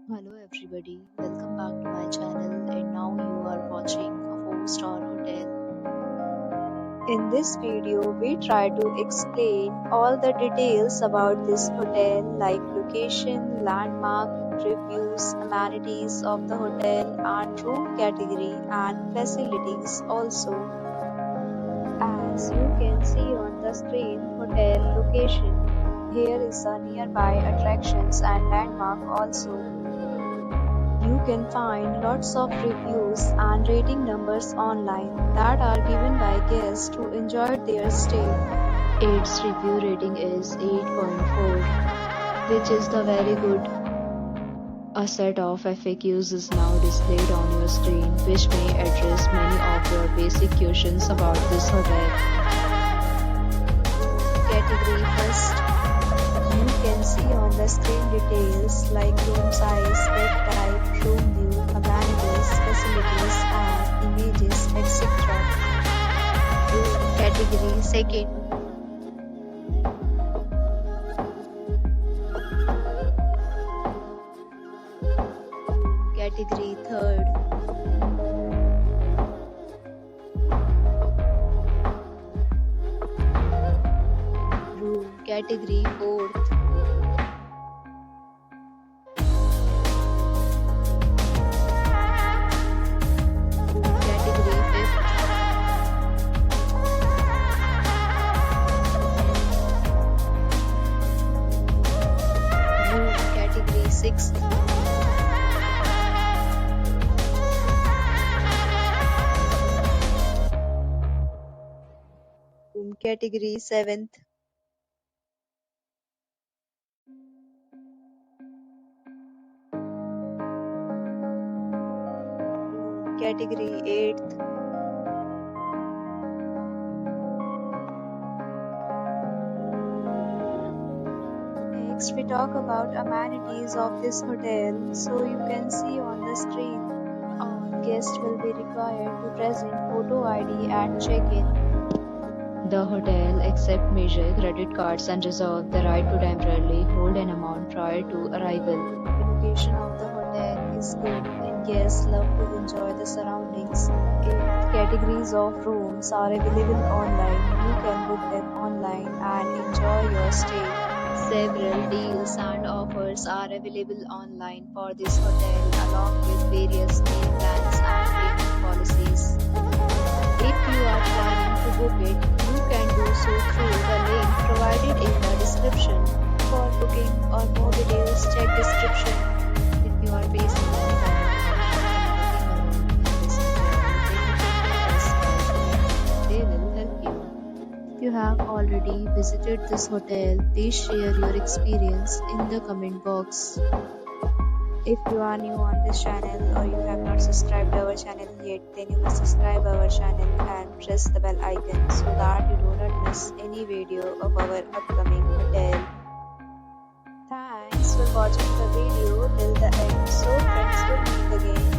Hello everybody, welcome back to my channel and now you are watching a 4-star hotel. In this video, we try to explain all the details about this hotel like location, landmark, reviews, amenities of the hotel and room category and facilities also. As you can see on the screen, hotel location. Here is the nearby attractions and landmark also. You can find lots of reviews and rating numbers online that are given by guests who enjoyed their stay. Its review rating is 8.4, which is the very good. A set of FAQs is now displayed on your screen, which may address many of your basic questions about this hotel. Category first. You can see on the screen details like room size, bed type, room view, amenities, facilities, and images, etc. Category second. Category third. Room category fourth. Category fifth. Room category sixth. Room category seventh. Room category eighth. Next, we talk about amenities of this hotel. So you can see on the screen, all guests will be required to present photo ID at check-in. The hotel accepts major credit cards and reserves the right to temporarily hold an amount prior to arrival. The location of the hotel is good and guests love to enjoy the surroundings. 8 categories of rooms are available online. You can book them online and enjoy your stay. Several deals and offers are available online for this hotel along with various meal plans and payment policies. If you are planning to book it, you can do so through the link provided in the description. For booking or more details, check description. If you are facing any kind of problem in booking a room in this hotel, then you can contact us. They will help you. If you have already visited this hotel, please share your experience in the comment box. If you are new on this channel or you have not subscribed our channel yet, then you must subscribe our channel and press the bell icon so that you do not miss any video of our upcoming hotel. Thanks for watching the video till the end. So friends, will meet again